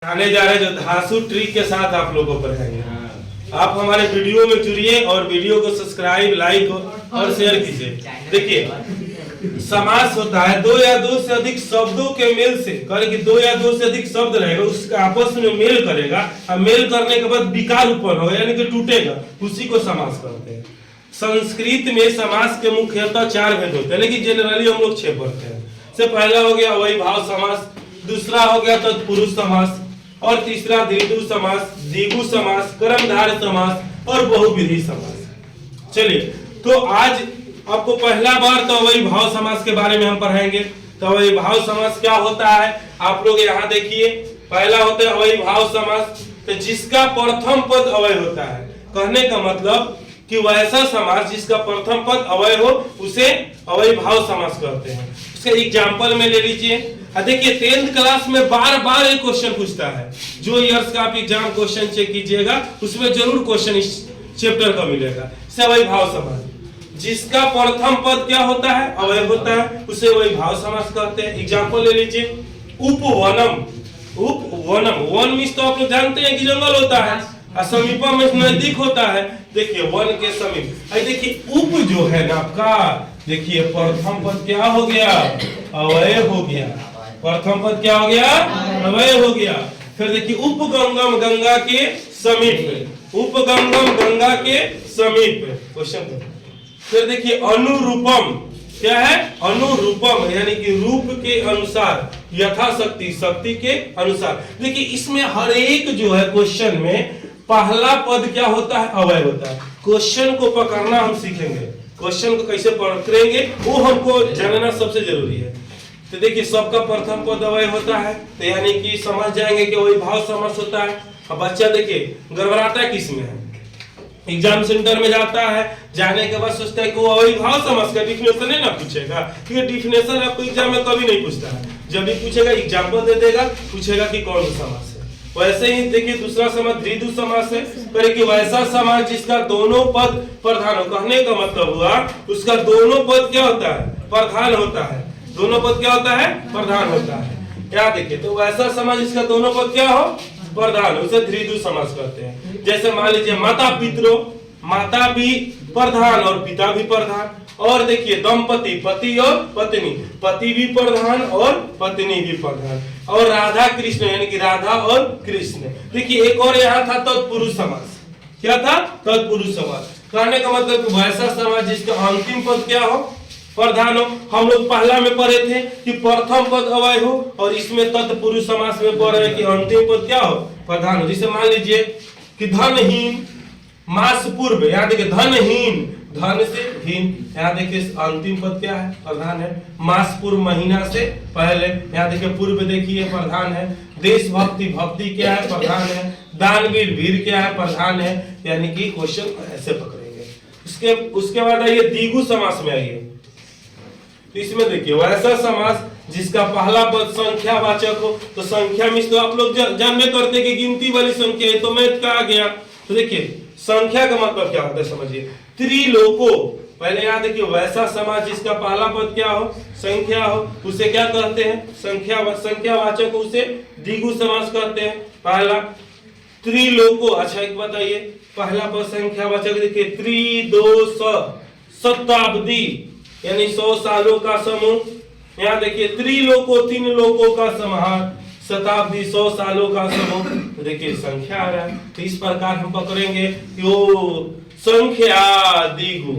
आने जा रहे जो धासु ट्रिक के साथ आप लोगों को पढ़ाएंगे। आप हमारे वीडियो में जुड़िए और वीडियो को सब्सक्राइब, लाइक और शेयर कीजिए। देखिए, समास होता है दो या दो से अधिक शब्दों के मेल से। करें कि दो या दो से अधिक शब्द रहेगा, उसका आपस में मेल करेगा और मेल करने के बाद विकार उत्पन्न होगा, यानी कि टूटेगा, उसी को समास कहते हैं। संस्कृत में समास के मुख्यतः चार भेद होते हैं, लेकिन जनरली हम लोग 6 पढ़ते हैं। से पहला हो गया अव्ययीभाव समास, दूसरा हो गया तत्पुरुष समास, और तीसरा द्विगु समास, द्विगु समास, कर्मधारय समास और बहुव्रीहि समास। चलिए, तो आज आपको पहला बार तो अव्ययीभाव समास के बारे में हम पढ़ाएंगे। तो अव्ययीभाव समास क्या होता है, आप लोग यहाँ देखिए। पहला होता है अव्ययीभाव समास, तो जिसका प्रथम पद अव्यय होता है। कहने का मतलब कि वैसा समास जिसका प्रथम पद अव्यय हो उसे अव्ययीभाव समास कहते हैं। उसका एग्जांपल में ले लीजिए। देखिए, 10th क्लास में बार बार एक क्वेश्चन पूछता है। जो ईयर्स का आप एग्जाम क्वेश्चन चेक कीजिएगा, उसमें जरूर क्वेश्चन इस चैप्टर का मिलेगा। अव्ययीभाव समास जिसका प्रथम पद क्या होता है, अव्यय होता है, उसे अव्ययीभाव समास कहते हैं। एग्जांपल ले लीजिए, उपवनम। उपवनम, वन मीन्स तो आप लोग जानते हैं कि जंगल होता है, समीपम में नजदीक होता है। देखिए, वन के समीप। देखिए, उप जो है ना आपका, देखिए प्रथम पद क्या हो गया, अव्यय हो गया। प्रथम पद क्या हो गया, अव्यय हो गया। फिर देखिए, उपगंगम, गंगा के समीप। उपगंगम, गंगा के समीप क्वेश्चन। फिर देखिए, अनुरूपम क्या है, अनुरूपम यानी कि रूप के अनुसार, यथाशक्ति, शक्ति के अनुसार। देखिए, इसमें हर एक जो है क्वेश्चन में पहला पद क्या होता है, अव्यय होता है। क्वेश्चन को पकड़ना हम सीखेंगे, क्वेश्चन को कैसे पकड़ेंगे वो हमको जानना सबसे जरूरी है। तो देखिए, सबका प्रथम पद अव्यय होता है, तो यानी कि समझ जाएंगे कि अव्ययीभाव समास होता है। अब बच्चा देखिए गड़बड़ाता है किसमें है, एग्जाम सेंटर में जाता है, जाने के बाद सोचता है कि वो अव्ययीभाव समास का डिफिनेशन है ना पूछेगा, क्योंकि डिफिनेशन आपको एग्जाम में कभी नहीं पूछता है। जब भी पूछेगा एग्जाम्पल दे देगा, पूछेगा कि कौन सा समास है। वैसे ही देखिए, दूसरा समास द्विगु समास है। पर कि वैसा समास जिसका दोनों पद प्रधान हो। कहने का मतलब हुआ उसका दोनों पद क्या होता है, प्रधान होता है। दोनों पद क्या होता है, प्रधान होता है। क्या देखिए, तो वैसा समास जिसका दोनों पद क्या हो, प्रधान, उसे द्विगु समास कहते हैं। जैसे मान लीजिए माता पितरो, माता भी प्रधान और पिता भी प्रधान। और देखिए दंपति, पति और पत्नी, पति भी प्रधान और पत्नी भी प्रधान। और राधा कृष्ण यानी कि राधा और कृष्ण। देखिए, एक और यहाँ था तत्पुरुष समास। क्या था, तत्पुरुष समास। कहने का मतलब वैसा समास जिसका अंतिम पद क्या हो, प्रधान हो। हम लोग पहला में पढ़े थे कि प्रथम पद अव्यय हो, और इसमें तत्पुरुष समास में पढ़ रहे कि अंतिम पद क्या हो, प्रधान हो। जैसे मान लीजिए कि धनहीन मास पूर्व, यहाँ देखिए धनहीन, धन से हीन, यहाँ देखिए अंतिम पद क्या है, प्रधान है। मास पूर्व, महीना से पहले, यहाँ देखिए पूर्व देखिए प्रधान है। देशभक्ति, भक्ति क्या है, प्रधान है। दानवीर, वीर क्या है, प्रधान है। यानी कि क्वेश्चन ऐसे पकड़ेंगे। उसके बाद आइए द्विगु समास में आइए। तो इसमें देखिए वैसा समास जिसका पहला पद संख्यावाचक हो। तो संख्या में तो आप लोग जानने करते कि गिनती वाली संख्या है, तो मैथ का आ गया। तो देखिए संख्या का मतलब क्या होता है समझिए, त्रिलोको। पहले याद देखिए, वैसा समास जिसका पहला पद क्या हो, संख्या हो, उसे क्या कहते हैं, संख्यावाचक, उसे द्विगु समास कहते हैं। पहला त्रिलोको। अच्छा एक बताइए, पहला पद संख्यावाचक देखिए, शताब्दी यानी 100 सालों का समूह। यहाँ देखिए त्रिलोको, 3 लोकों का समाहार, शताब्दी 100 सालों का समूह। तो देखिए संख्या आ रहा है। तो इस प्रकार हम पकड़ेंगे कि वो संख्या द्विगु,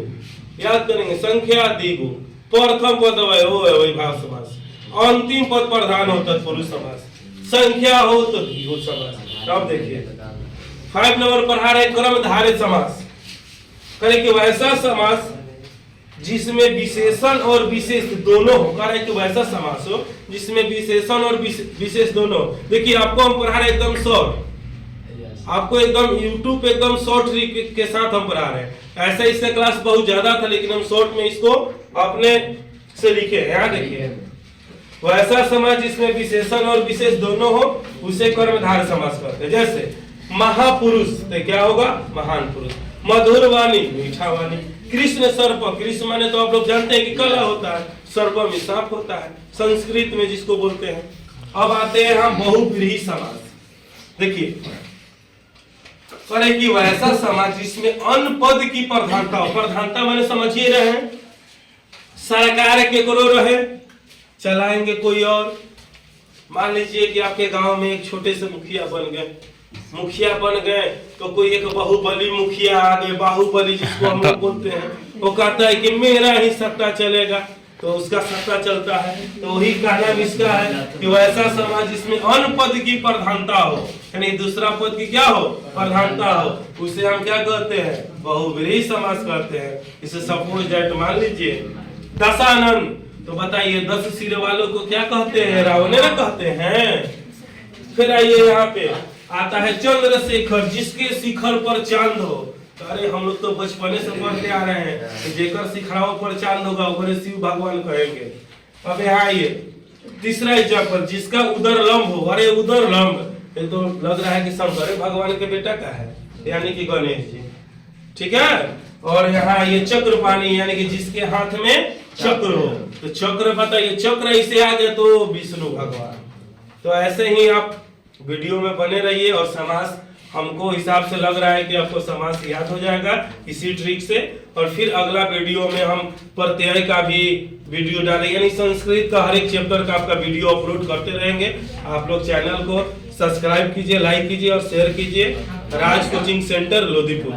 याद करेंगे संख्या द्विगु। प्रथम पद अव्यय हो अव्ययीभाव समास, अंतिम पद प्रधान हो तत्पुरुष समास, संख्या हो तो द्विगु समास। अब देखिए 5 नंबर पढ़ा रहे कर्मधारय समास। करें कि वैसा समास जिसमें विशेषण और विशेष दोनों हो। कह रहे कि वैसा समास हो जिसमें विशेषण और विशेष दोनों। देखिए आपको हम पढ़ा रहे एकदम शॉर्ट, आपको एकदम YouTube पे एकदम शॉर्ट ट्रिक के साथ हम पढ़ा रहे हैं। ऐसा इसका क्लास बहुत ज्यादा था, लेकिन हम शॉर्ट में इसको अपने से लिखे। यहाँ देखिए, वैसा समास जिसमें विशेषण और विशेष दोनों हो उसे कर्मधारय समास कहते हैं। जैसे महापुरुष, तो क्या होगा, महान पुरुष। मधुर वाणी, मीठा वाणी। कृष्ण सर्प, कृष्ण माने तो आप लोग जानते हैं कि कला होता है, सर्प में सांप होता है संस्कृत में जिसको बोलते हैं। अब आते हैं हम बहुव्रीहि समास। देखिए करे कि वैसा समाज जिसमें अन्न पद की प्रधानता हो। प्रधानता मैंने समझिए रहे, सरकार के करो रहे, चलाएंगे कोई और। मान लीजिए कि आपके गांव में एक छोटे से मुखिया बन गए तो कोई एक बाहुबली मुखिया आ गए, बाहुबली जिसको हम लोग बोलते हैं, वो कहता है कि मेरा ही सत्ता चलेगा, तो उसका सत्ता चलता है। तो वही कहना इसका है कि वैसा समाज जिसमें अन्न पद की प्रधानता हो, यानी दूसरा पद की क्या हो, प्रधानता हो, उसे हम क्या कहते हैं, बहुव्रीहि समाज कहते हैं। इसे सपोज दैट मान लीजिए दशानन, तो बताइए 10 सिर वालों को क्या कहते हैं, रावण ना कहते हैं। फिर आइए यहाँ पे आता है चंद्रशेखर, जिसके शिखर पर चांद हो। तो अरे हम लोग तो बचपने से पढ़ते आ रहे हैं कि जेकर शिखराओं पर चांद होगा उन्हें शिव भगवान कहेंगे। अब यहाँ आइए तीसरा एग्जाम्पल, जिसका उदर लंब हो। अरे उदर लंब, ये तो लग रहा है कि शंकर भगवान के बेटा का है, यानी कि गणेश जी, ठीक है। और यहाँ ये चक्रपाणी, यानी कि जिसके हाथ में चक्र हो। तो चक्र बताइए, चक्र इसे आ गए तो विष्णु भगवान। तो ऐसे ही आप वीडियो में बने रहिए और समाज, हमको हिसाब से लग रहा है कि आपको समाज याद हो जाएगा इसी ट्रिक से। और फिर अगला वीडियो में हम प्रत्यय का भी वीडियो डालेंगे, यानी संस्कृत का हर एक चैप्टर का आपका वीडियो अपलोड करते रहेंगे। आप लोग चैनल को सब्सक्राइब कीजिए, लाइक कीजिए और शेयर कीजिए। राज कोचिंग सेंटर लोधीपुर।